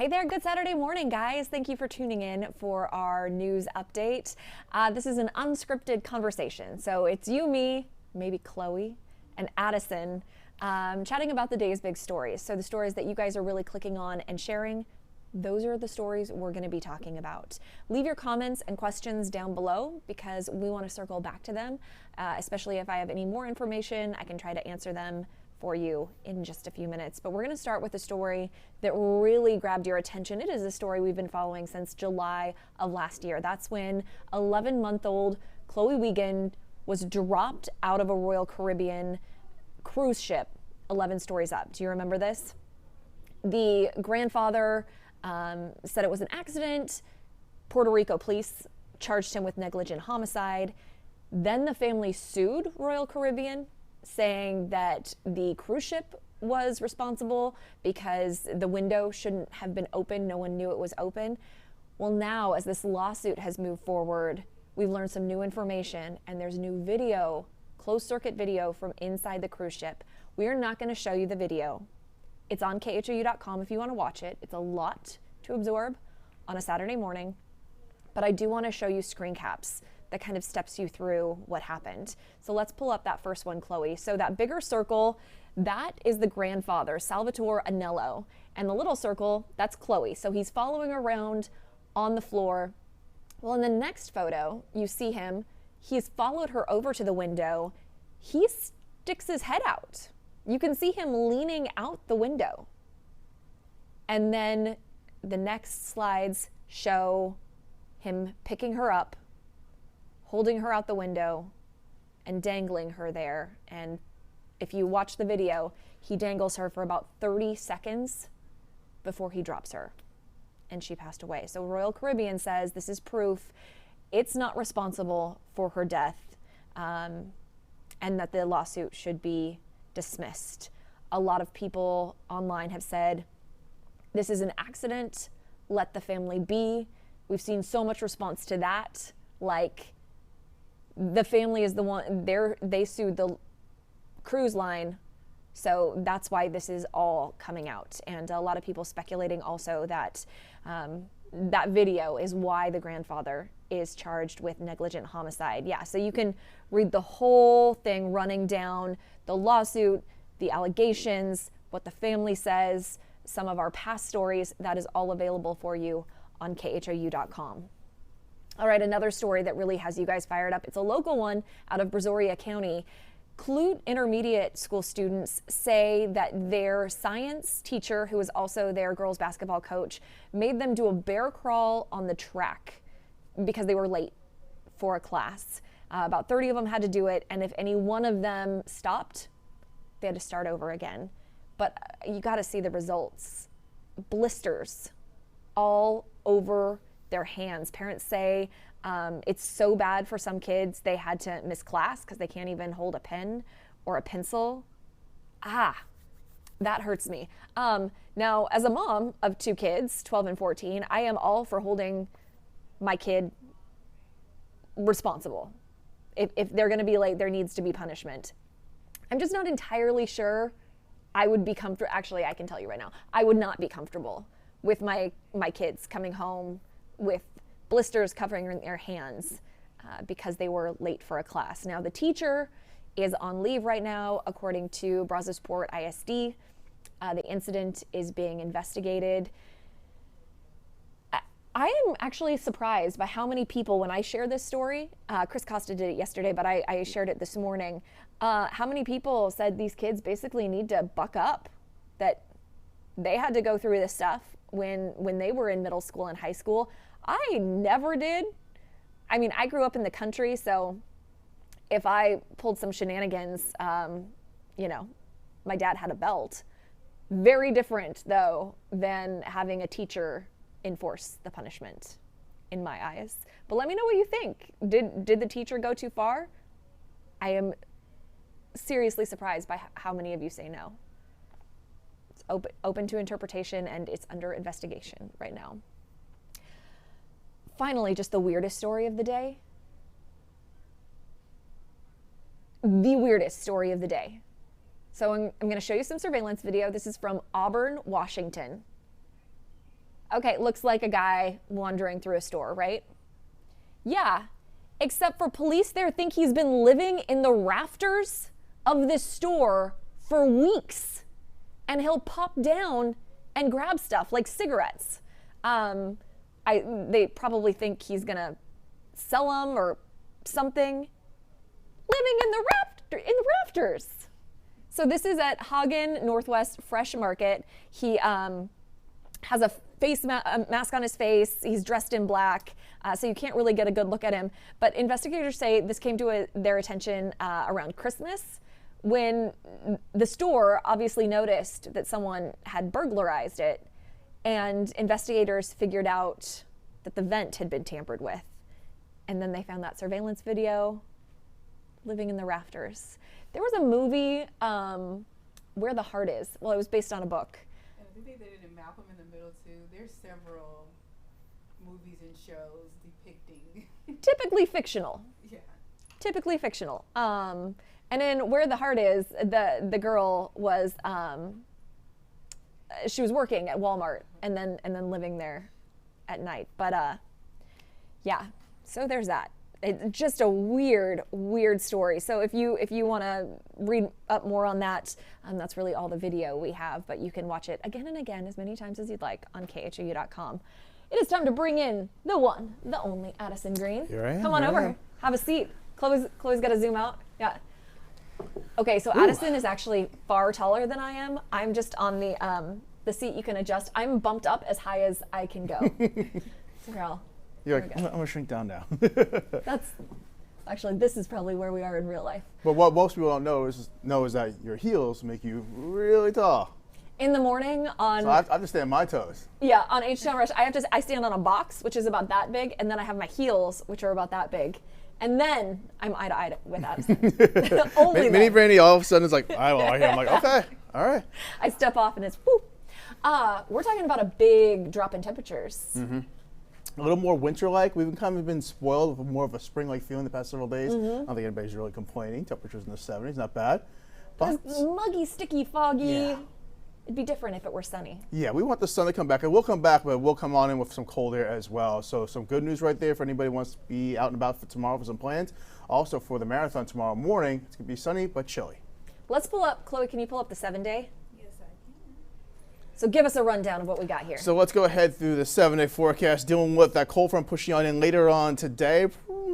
Hey there, good Saturday morning, guys. Thank you for tuning in for our news update. This is an unscripted conversation. So it's you, me, maybe Chloe, and Addison chatting about the day's big stories. So the stories that you guys are really clicking on and sharing, those are the stories we're going to be talking about. Leave your comments and questions down below because we want to circle back to them, especially if I have any more information, I can try to answer them for you in just a few minutes. But we're going to start with a story that really grabbed your attention. It is a story we've been following since July of last year. That's when 11-month-old Chloe Wiegand was dropped out of a Royal Caribbean cruise ship 11 stories up. Do you remember this? The grandfather said it was an accident. Puerto Rico police charged him with negligent homicide. Then the family sued Royal Caribbean, saying that the cruise ship was responsible because the window shouldn't have been open. No one knew it was open. Well, now as this lawsuit has moved forward, we've learned some new information and there's new video, closed circuit video from inside the cruise ship. We are not going to show you the video. It's on khou.com if you want to watch it. It's a lot to absorb on a Saturday morning, but I do want to show you screen caps that kind of steps you through what happened. So let's pull up that first one, Chloe. So that bigger circle, that is the grandfather, Salvatore Anello. And the little circle, that's Chloe. So he's following around on the floor. Well, in the next photo, you see him. He's followed her over to the window. He sticks his head out. You can see him leaning out the window. And then the next slides show him picking her up, holding her out the window and dangling her there. And if you watch the video, he dangles her for about 30 seconds before he drops her and she passed away. So Royal Caribbean says this is proof it's not responsible for her death, and that the lawsuit should be dismissed. A lot of people online have said this is an accident, let the family be. We've seen so much response to that, like the family is the one, they sued the cruise line, so that's why this is all coming out. And a lot of people speculating also that that video is why the grandfather is charged with negligent homicide. Yeah, so you can read the whole thing running down the lawsuit, the allegations, what the family says, some of our past stories. That is all available for you on khou.com. All right, another story that really has you guys fired up. It's a local one out of Brazoria County. Clute Intermediate School students say that their science teacher, who is also their girls basketball coach, made them do a bear crawl on the track because they were late for a class. About 30 of them had to do it, and if any one of them stopped, they had to start over again. But you got to see the results. Blisters all over their hands. Parents say it's so bad for some kids they had to miss class because they can't even hold a pen or a pencil. That hurts me. Now, as a mom of two kids, 12 and 14, I am all for holding my kid responsible. If they're going to be late, there needs to be punishment. I'm just not entirely sure I would be comfortable. Actually, I can tell you right now, I would not be comfortable with my kids coming home with blisters covering their hands because they were late for a class. Now, the teacher is on leave right now, according to Brazosport ISD. The incident is being investigated. I am actually surprised by how many people, when I share this story, Chris Costa did it yesterday, but I shared it this morning, how many people said these kids basically need to buck up, that they had to go through this stuff when they were in middle school and high school. I never did. I mean, I grew up in the country, so if I pulled some shenanigans, my dad had a belt. Very different, though, than having a teacher enforce the punishment, in my eyes. But let me know what you think. Did the teacher go too far? I am seriously surprised by how many of you say no. It's open to interpretation, and it's under investigation right now. Finally, just the weirdest story of the day. The weirdest story of the day. So I'm going to show you some surveillance video. This is from Auburn, Washington. Okay, looks like a guy wandering through a store, right? Yeah, except for police there think he's been living in the rafters of this store for weeks. And he'll pop down and grab stuff like cigarettes. They probably think he's gonna sell them or something. Living in the rafters. So this is at Hagen Northwest Fresh Market. He has a mask on his face. He's dressed in black, so you can't really get a good look at him. But investigators say this came to their attention around Christmas, when the store obviously noticed that someone had burglarized it, and investigators figured out that the vent had been tampered with. And then they found that surveillance video, living in the rafters. There was a movie, Where the Heart Is. Well, it was based on a book. And I think they did it in Malcolm in the Middle too. There's several movies and shows depicting. Typically fictional. Yeah. Typically fictional. And in Where the Heart Is, the girl was she was working at Walmart and then living there at night. But yeah, so there's that. It's just a weird story. So if you want to read up more on that, that's really all the video we have. But you can watch it again and again as many times as you'd like on khou.com. It is time to bring in the one, the only Addison Green. Here I am. Come on over. Have a seat. Chloe's got to zoom out. Yeah. Okay, so Addison is actually far taller than I am. I'm just on the seat you can adjust. I'm bumped up as high as I can go. So girl. You're like, I'm gonna shrink down now. That's actually, this is probably where we are in real life. But what most people don't know is that your heels make you really tall. In the morning on, So I have to stay on my toes. yeah, on H-Town Rush, I stand on a box, which is about that big, and then I have my heels, which are about that big. And then I'm eye to eye with Addison. Only Mini then. Brandi all of a sudden is like, I'm like, okay, all right. I step off and it's whoop. We're talking about a big drop in temperatures. Mm-hmm. A little more winter-like. We've kind of been spoiled with more of a spring-like feeling the past several days. I don't think anybody's really complaining. Temperatures in the 70s, not bad. But It's muggy, sticky, foggy. Yeah. It'd be different if it were sunny. yeah, we want the sun to come back. It will come back, but we'll come on in with some cold air as well. So some good news right there for anybody who wants to be out and about for tomorrow for some plans. Also for the marathon tomorrow morning, it's going to be sunny but chilly. Let's pull up, Chloe, can you pull up the 7-day? Yes, I can. So give us a rundown of what we got here. So let's go ahead through the 7-day forecast, dealing with that cold front pushing on in later on today,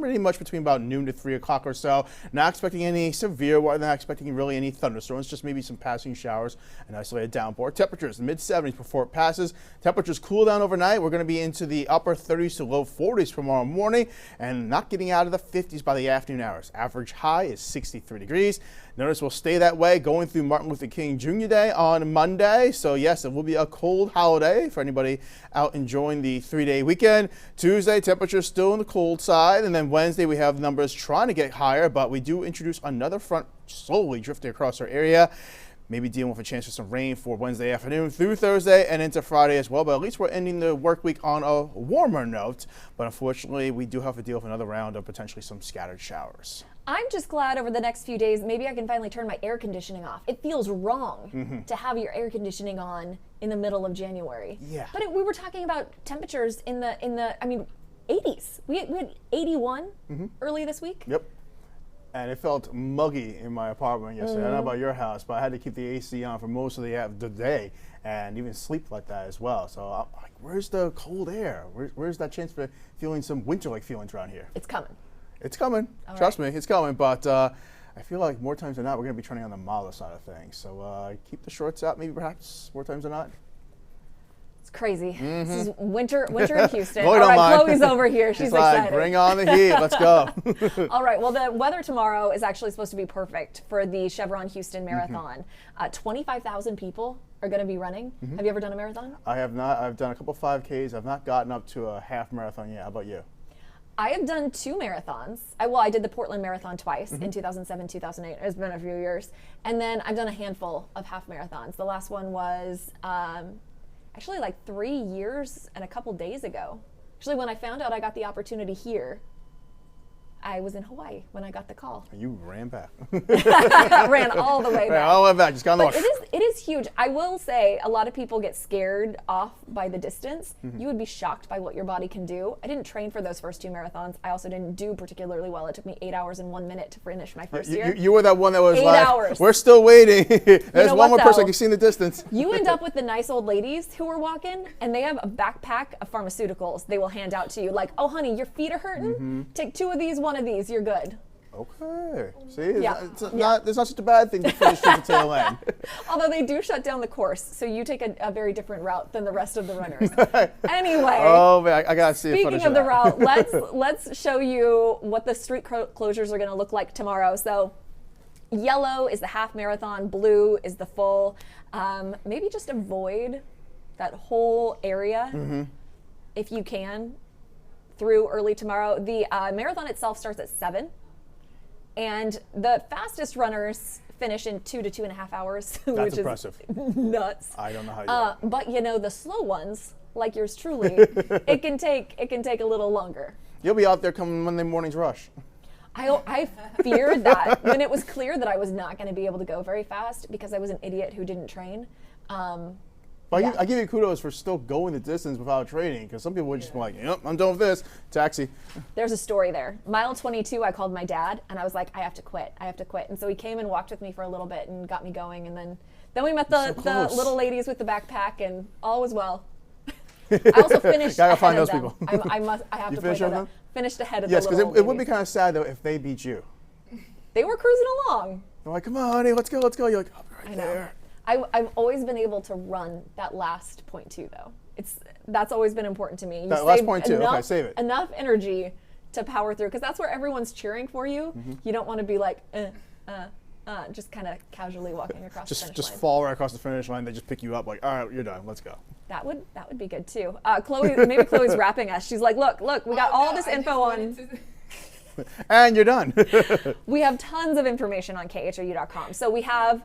pretty much between about noon to 3 o'clock or so. Not expecting any severe weather, not expecting really any thunderstorms, just maybe some passing showers and isolated downpour. Temperatures mid-70s before it passes. Temperatures cool down overnight. We're going to be into the upper 30s to low 40s tomorrow morning and not getting out of the 50s by the afternoon hours. Average high is 63 degrees. Notice we'll stay that way going through Martin Luther King Jr. Day on Monday. So yes, it will be a cold holiday for anybody out enjoying the 3-day weekend. Tuesday, temperatures still on the cold side. And then Wednesday, we have numbers trying to get higher, but we do introduce another front slowly drifting across our area. Maybe dealing with a chance for some rain for Wednesday afternoon through Thursday and into Friday as well. But at least we're ending the work week on a warmer note. But unfortunately, we do have to deal with another round of potentially some scattered showers. I'm just glad over the next few days, maybe I can finally turn my air conditioning off. It feels wrong to have your air conditioning on in the middle of January. Yeah. But we were talking about temperatures in the 80s. We had 81 early this week. Yep. And it felt muggy in my apartment yesterday. I don't know about your house, but I had to keep the AC on for most of the day and even sleep like that as well. So I'm like, where's the cold air? Where's that chance for feeling some winter-like feelings around here? It's coming. It's coming. Trust me, it's coming. But I feel like more times than not, we're going to be turning on the milder side of things. So keep the shorts out, maybe perhaps more times than not. It's crazy. This is winter in Houston. Chloe All don't right, mind. Chloe's over here. She's like, excited. bring on the heat. Let's go. All right. Well, the weather tomorrow is actually supposed to be perfect for the Chevron Houston Marathon. 25,000 people are going to be running. Have you ever done a marathon? I have not. I've done a couple 5Ks. I've not gotten up to a half marathon yet. How about you? I have done 2 marathons. I did the Portland Marathon twice in 2007, 2008. It's been a few years. And then I've done a handful of half marathons. The last one was actually like 3 years and a couple days ago. Actually, when I found out I got the opportunity here I was in Hawaii when I got the call. You ran back. Ran all the way back. All the way back. Just got But it is huge. I will say a lot of people get scared off by the distance. You would be shocked by what your body can do. I didn't train for those first 2 marathons. I also didn't do particularly well. It took me 8 hours and 1 minute to finish my first year. You were that one that was 8 like, hours. we're still waiting. There's one what, more person though? you've seen the distance. You end up with the nice old ladies who are walking, and they have a backpack of pharmaceuticals they will hand out to you. Like, oh, honey, your feet are hurting? Take 2 of these, 1 of these, you're good. Okay. See, Yeah. it's not such a bad thing to finish to the tail end. Although they do shut down the course, so you take a very different route than the rest of the runners. Anyway. Oh man, I gotta see. Speaking of the route, let's show you what the street closures are going to look like tomorrow. So, yellow is the half marathon, blue is the full. Maybe just avoid that whole area if you can through early tomorrow. The marathon itself starts at 7. And the fastest runners finish in 2 to 2.5 hours, That's which impressive. is nuts. I don't know how you do it. But you know, the slow ones, like yours truly, it can take a little longer. You'll be out there come Monday morning's rush. I feared that when it was clear that I was not going to be able to go very fast because I was an idiot who didn't train. But Yeah. I give you kudos for still going the distance without training, because some people would just be like, yep, I'm done with this. Taxi. There's a story there. Mile 22, I called my dad, and I was like, I have to quit. And so he came and walked with me for a little bit and got me going, and then we met the little ladies with the backpack, and all was well. I also finished Gotta ahead find of those them. people. I have You to finish point with that out. them? Finished ahead of Yes, the because little it would be ladies. kind of sad though if they beat you. They were cruising along. They're like, come on, honey, let's go. You're like, I'll be right I know. there. I've always been able to run that last 0.2 though. That's always been important to me. You That last save 0.2, okay, save it. Enough energy to power through, because that's where everyone's cheering for you. You don't want to be like, just kind of casually walking across the finish Just line. fall right across the finish line. They just pick you up like, all right, you're done. Let's go. That would be good too. Maybe Chloe's wrapping us. She's like, look, we got all this info on. And you're done. We have tons of information on KHOU.com. So we have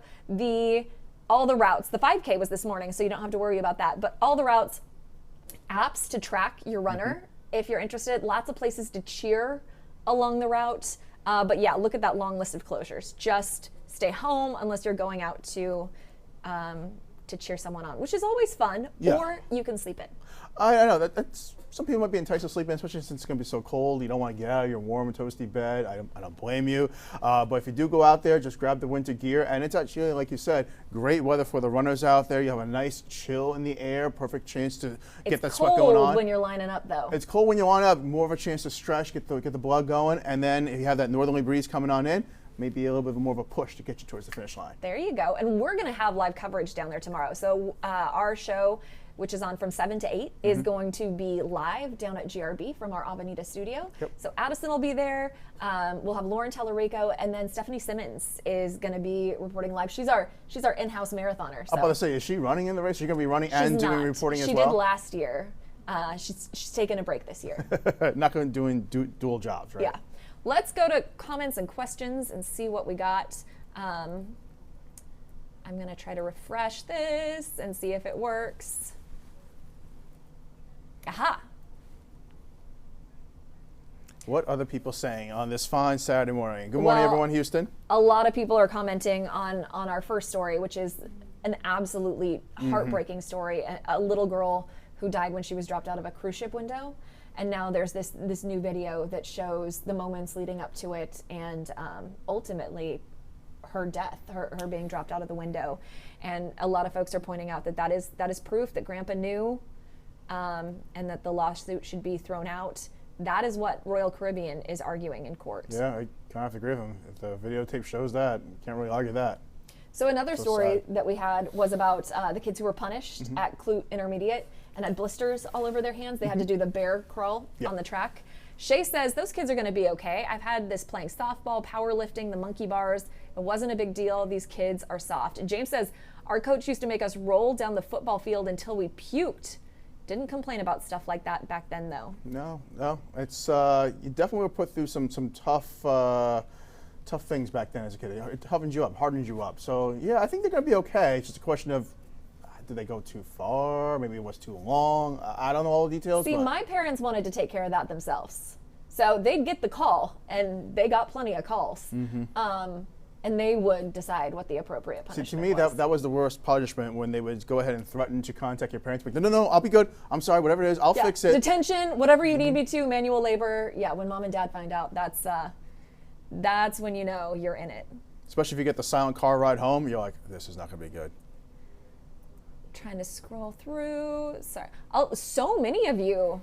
all the routes. The 5K was this morning, so you don't have to worry about that. But all the routes, apps to track your runner if you're interested. Lots of places to cheer along the route. But yeah, look at that long list of closures. Just stay home unless you're going out to cheer someone on, which is always fun. Yeah. Or you can sleep in. I know that's some people might be enticed to sleep in, especially since it's going to be so cold. You don't want to get out of your warm and toasty bed. I don't blame you. But if you do go out there, just grab the winter gear. And it's actually, like you said, great weather for the runners out there. You have a nice chill in the air, perfect chance to get that sweat going on. It's cold when you're lining up, though. It's cold when you line up, more of a chance to stretch, get the blood going. And then if you have that northerly breeze coming on in, maybe a little bit more of a push to get you towards the finish line. There you go. And we're going to have live coverage down there tomorrow. So our show, which is on from 7 to 8, is going to be live down at GRB from our Avenida studio. Yep. So Addison will be there. We'll have Lauren Tellerico, and then Stephanie Simmons is going to be reporting live. She's our in-house marathoner. So I'm about to say, is she running in the race? Are you going to be running and doing reporting as well? She did last year. She's taken a break this year. Not going to doing dual jobs, right? Yeah. Let's go to comments and questions and see what we got. I'm going to try to refresh this and see if it works. Aha. What are the people saying on this fine Saturday morning? Good morning, Well, everyone, Houston. A lot of people are commenting on our first story, which is an absolutely heartbreaking story. A little girl who died when she was dropped out of a cruise ship window. And now there's this new video that shows the moments leading up to it and ultimately her death, her being dropped out of the window. And a lot of folks are pointing out that is proof that Grandpa knew and that the lawsuit should be thrown out. That is what Royal Caribbean is arguing in court. Yeah, I kind of have to agree with him. If the videotape shows that, you can't really argue that. So another So story sad. that we had was about the kids who were punished at Clute Intermediate and had blisters all over their hands. They had to do the bear crawl on the track. Shay says those kids are going to be okay. I've had this playing softball, powerlifting, the monkey bars. It wasn't a big deal. These kids are soft. And James says our coach used to make us roll down the football field until we puked. Didn't complain about stuff like that back then, though. No. It's you definitely were put through some tough things back then as a kid. It toughened you up, hardened you up. So yeah, I think they're going to be okay. It's just a question of did they go too far? Maybe it was too long. I don't know all the details. See, but my parents wanted to take care of that themselves. So they'd get the call, and they got plenty of calls. And they would decide what the appropriate See, punishment to me, was. that was the worst punishment, when they would go ahead and threaten to contact your parents. Like, no, I'll be good. I'm sorry, whatever it is, I'll Yeah, fix it. detention, whatever you need me to, manual labor. Yeah, when mom and dad find out, that's when you know you're in it. Especially if you get the silent car ride home, you're like, this is not going to be good. Trying to scroll through. Sorry. Oh, so many of you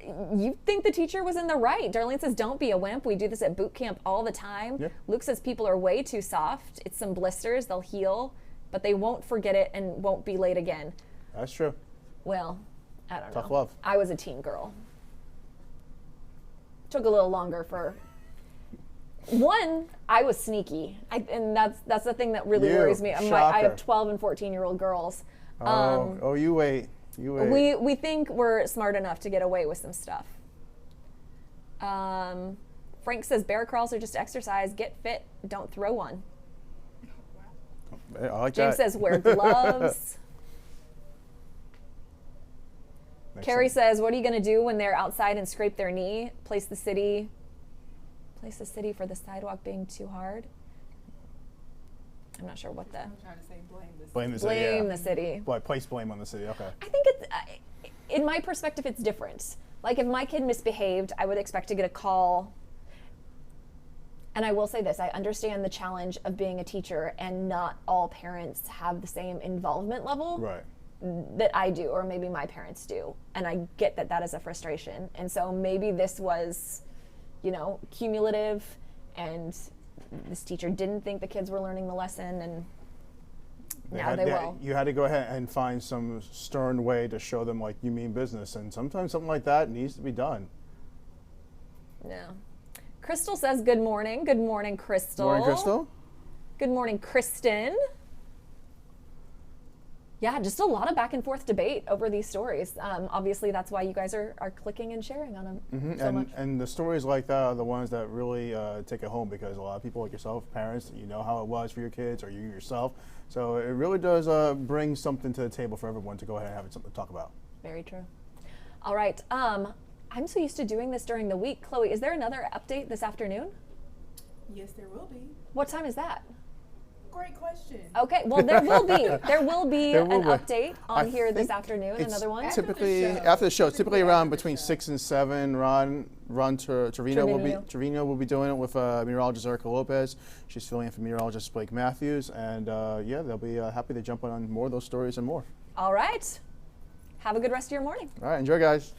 you think the teacher was in the right. Darlene says, don't be a wimp. We do this at boot camp all the time. Yeah. Luke says people are way too soft. It's some blisters. They'll heal, but they won't forget it and won't be late again. That's true. Well, I don't know. Tough love. I was a teen girl. Took a little longer for... One, I was sneaky. And that's the thing that really worries me. I have Shocker. 12 and 14-year-old girls. You wait. You wait. We think we're smart enough to get away with some stuff. Frank says bear crawls are just exercise. Get fit. Don't throw one. I like James that. says wear gloves. Carrie says, what are you going to do when they're outside and scrape their knee? Place the city for the sidewalk being too hard. I'm not sure what the... I'm trying to say blame the city. Blame the city. Blame Yeah. the city. Boy, place blame on the city. Okay. I think it's, in my perspective, it's different. Like, if my kid misbehaved, I would expect to get a call. And I will say this, I understand the challenge of being a teacher, and not all parents have the same involvement level Right. that I do, or maybe my parents do. And I get that that is a frustration. And so maybe this was, cumulative, and this teacher didn't think the kids were learning the lesson, and now they will. You had to go ahead and find some stern way to show them, like, you mean business, and sometimes something like that needs to be done. No. Crystal says good morning. Good morning, Crystal. Morning, Crystal. Good morning, Kristen. Yeah, just a lot of back and forth debate over these stories. Obviously, that's why you guys are clicking and sharing on them so much. And the stories like that are the ones that really take it home, because a lot of people like yourself, parents, you know how it was for your kids, or you yourself. So it really does bring something to the table for everyone to go ahead and have something to talk about. Very true. All right. I'm so used to doing this during the week. Chloe, is there another update this afternoon? Yes, there will be. What time is that? Great question. Okay, well, there will be an update on here this think afternoon, it's another one. Typically, After the show. after the show, typically Typically around after the between show. 6 and 7, Ron Trevino will be doing it with meteorologist Erica Lopez. She's filling in for meteorologist Blake Matthews, and yeah, they'll be happy to jump on more of those stories and more. All right. Have a good rest of your morning. All right, enjoy, guys.